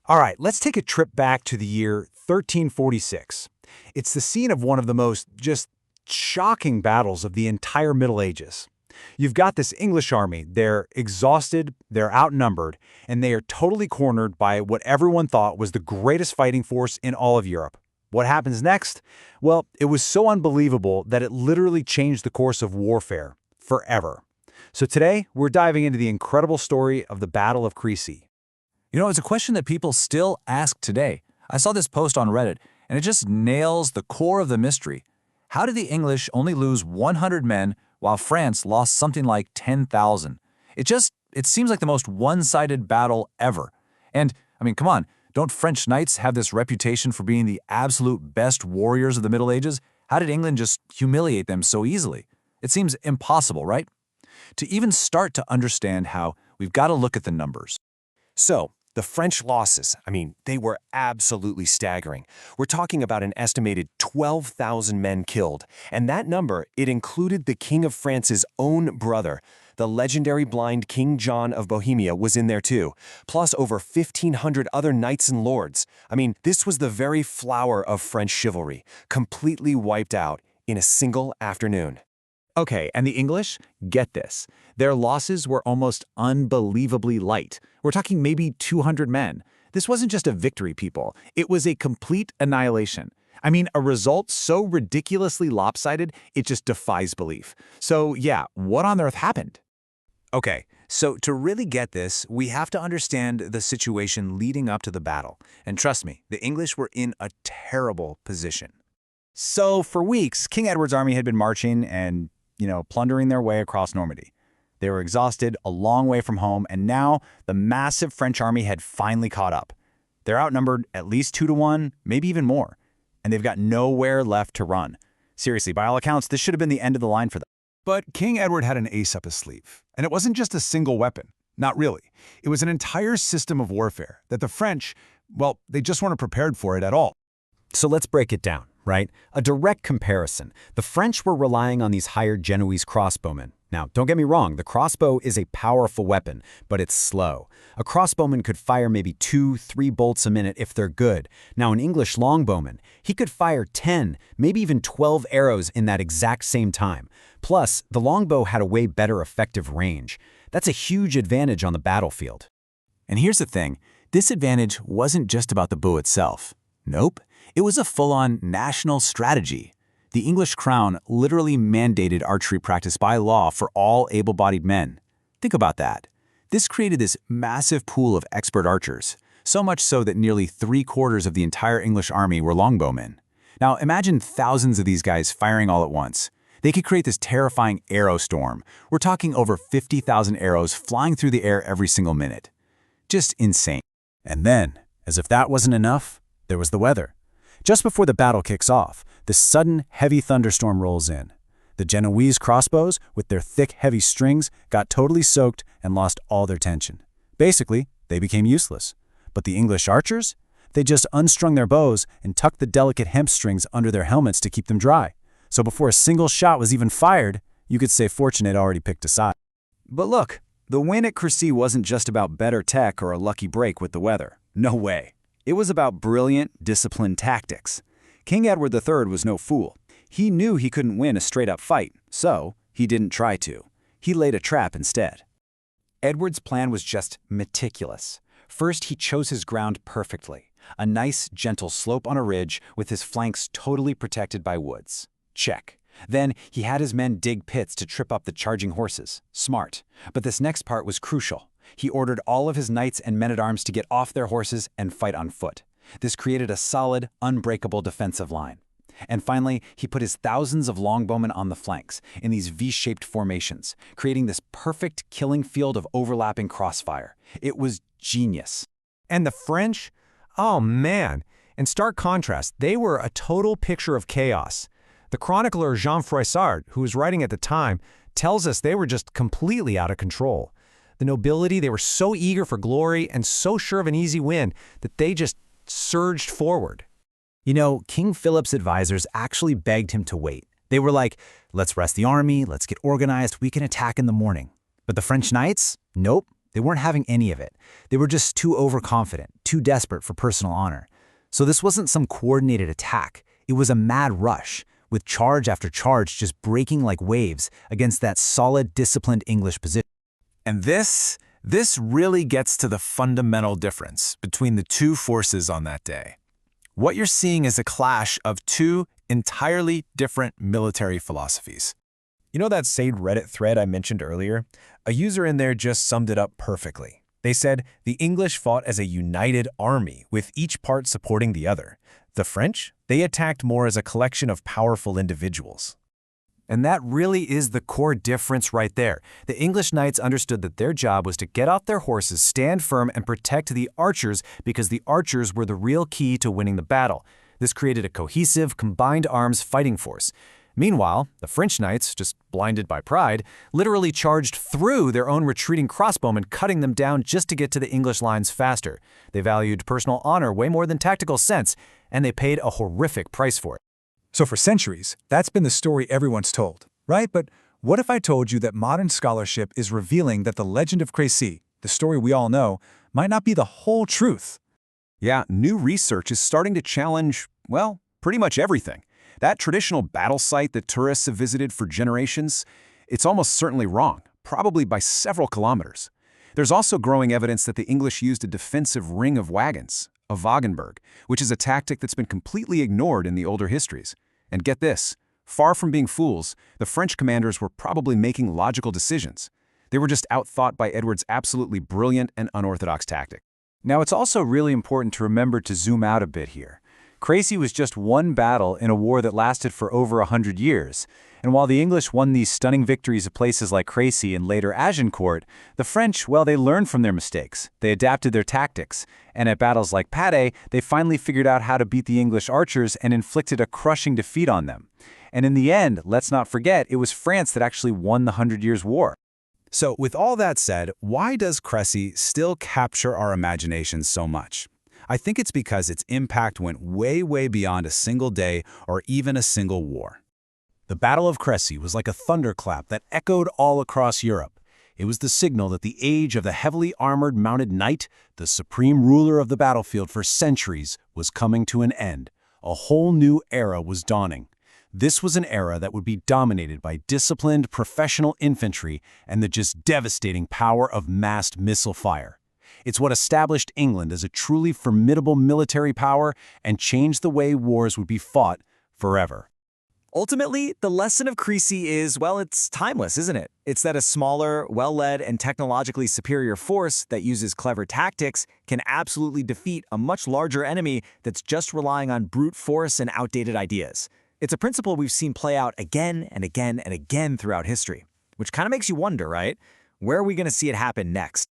All right, let's take a trip back to the year 1346. It's the scene of one of the most just shocking battles of the entire Middle Ages. You've got this English army. They're exhausted, they're outnumbered, and they are totally cornered by what everyone thought was the greatest fighting force in all of Europe. What happens next? Well, it was so unbelievable that it literally changed the course of warfare forever. So today, we're diving into the incredible story of the Battle of Crécy. It's a question that people still ask today. I saw this post on Reddit, and it just nails the core of the mystery. How did the English only lose 100 men while France lost something like 10,000? It seems like the most one-sided battle ever. And, come on, don't French knights have this reputation for being the absolute best warriors of the Middle Ages? How did England just humiliate them so easily? It seems impossible, right? To even start to understand how, we've got to look at the numbers. So, the French losses, they were absolutely staggering. We're talking about an estimated 12,000 men killed. And that number, it included the King of France's own brother. The legendary blind King John of Bohemia was in there too, plus over 1,500 other knights and lords. This was the very flower of French chivalry, completely wiped out in a single afternoon. Okay, and the English? Get this. Their losses were almost unbelievably light. We're talking maybe 200 men. This wasn't just a victory, people. It was a complete annihilation. A result so ridiculously lopsided, it just defies belief. So yeah, what on earth happened? Okay, so to really get this, we have to understand the situation leading up to the battle. And trust me, the English were in a terrible position. So for weeks, King Edward's army had been marching and plundering their way across Normandy. They were exhausted, a long way from home, and now the massive French army had finally caught up. They're outnumbered at least 2-1, maybe even more, and they've got nowhere left to run. Seriously, by all accounts, this should have been the end of the line for them. But King Edward had an ace up his sleeve, and it wasn't just a single weapon. Not really. It was an entire system of warfare that the French, they just weren't prepared for it at all. So let's break it down, right? A direct comparison. The French were relying on these hired Genoese crossbowmen. Now, don't get me wrong, the crossbow is a powerful weapon, but it's slow. A crossbowman could fire maybe 2-3 bolts a minute if they're good. Now, an English longbowman, he could fire 10, maybe even 12 arrows in that exact same time. Plus, the longbow had a way better effective range. That's a huge advantage on the battlefield. And here's the thing, this advantage wasn't just about the bow itself. Nope, it was a full-on national strategy. The English crown literally mandated archery practice by law for all able-bodied men. Think about that. This created this massive pool of expert archers, so much so that nearly 3/4 of the entire English army were longbowmen. Now imagine thousands of these guys firing all at once. They could create this terrifying arrow storm. We're talking over 50,000 arrows flying through the air every single minute. Just insane. And then, as if that wasn't enough, there was the weather. Just before the battle kicks off, this sudden, heavy thunderstorm rolls in. The Genoese crossbows, with their thick, heavy strings, got totally soaked and lost all their tension. Basically, they became useless. But the English archers? They just unstrung their bows and tucked the delicate hemp strings under their helmets to keep them dry. So before a single shot was even fired, you could say fortune had already picked a side. But look, the win at Crecy wasn't just about better tech or a lucky break with the weather. No way. It was about brilliant, disciplined tactics. King Edward III was no fool. He knew he couldn't win a straight-up fight, so he didn't try to. He laid a trap instead. Edward's plan was just meticulous. First, he chose his ground perfectly. A nice, gentle slope on a ridge with his flanks totally protected by woods. Check. Then he had his men dig pits to trip up the charging horses. Smart. But this next part was crucial. He ordered all of his knights and men-at-arms to get off their horses and fight on foot. This created a solid, unbreakable defensive line. And finally, he put his thousands of longbowmen on the flanks in these V-shaped formations, creating this perfect killing field of overlapping crossfire. It was genius. And the French? Oh man! In stark contrast, they were a total picture of chaos. The chronicler Jean Froissart, who was writing at the time, tells us they were just completely out of control. The nobility, they were so eager for glory and so sure of an easy win that they just surged forward. King Philip's advisors actually begged him to wait. They were like, let's rest the army, let's get organized, we can attack in the morning. But the French knights? Nope. They weren't having any of it. They were just too overconfident, too desperate for personal honor. So this wasn't some coordinated attack. It was a mad rush, with charge after charge just breaking like waves against that solid, disciplined English position. And this really gets to the fundamental difference between the two forces on that day. What you're seeing is a clash of two entirely different military philosophies. You know that saved Reddit thread I mentioned earlier? A user in there just summed it up perfectly. They said the English fought as a united army, with each part supporting the other. The French, they attacked more as a collection of powerful individuals. And that really is the core difference right there. The English knights understood that their job was to get off their horses, stand firm, and protect the archers because the archers were the real key to winning the battle. This created a cohesive, combined arms fighting force. Meanwhile, the French knights, just blinded by pride, literally charged through their own retreating crossbowmen, cutting them down just to get to the English lines faster. They valued personal honor way more than tactical sense, and they paid a horrific price for it. So for centuries, that's been the story everyone's told, right? But what if I told you that modern scholarship is revealing that the legend of Crecy, the story we all know, might not be the whole truth? Yeah, new research is starting to challenge, well, pretty much everything. That traditional battle site that tourists have visited for generations, it's almost certainly wrong, probably by several kilometers. There's also growing evidence that the English used a defensive ring of wagons, a Wagenburg, which is a tactic that's been completely ignored in the older histories. And get this, far from being fools, the French commanders were probably making logical decisions. They were just outthought by Edward's absolutely brilliant and unorthodox tactic. Now, it's also really important to remember to zoom out a bit here. Crecy was just one battle in a war that lasted for over 100 years. And while the English won these stunning victories at places like Crecy and later Agincourt, the French, well, they learned from their mistakes. They adapted their tactics. And at battles like Patay, they finally figured out how to beat the English archers and inflicted a crushing defeat on them. And in the end, let's not forget, it was France that actually won the 100 Years' War. So with all that said, why does Crecy still capture our imaginations so much? I think it's because its impact went way, way beyond a single day or even a single war. The Battle of Crécy was like a thunderclap that echoed all across Europe. It was the signal that the age of the heavily armored mounted knight, the supreme ruler of the battlefield for centuries, was coming to an end. A whole new era was dawning. This was an era that would be dominated by disciplined professional infantry and the just devastating power of massed missile fire. It's what established England as a truly formidable military power and changed the way wars would be fought forever. Ultimately, the lesson of Crecy is, well, it's timeless, isn't it? It's that a smaller, well-led, and technologically superior force that uses clever tactics can absolutely defeat a much larger enemy that's just relying on brute force and outdated ideas. It's a principle we've seen play out again and again and again throughout history, which kind of makes you wonder, right? Where are we going to see it happen next?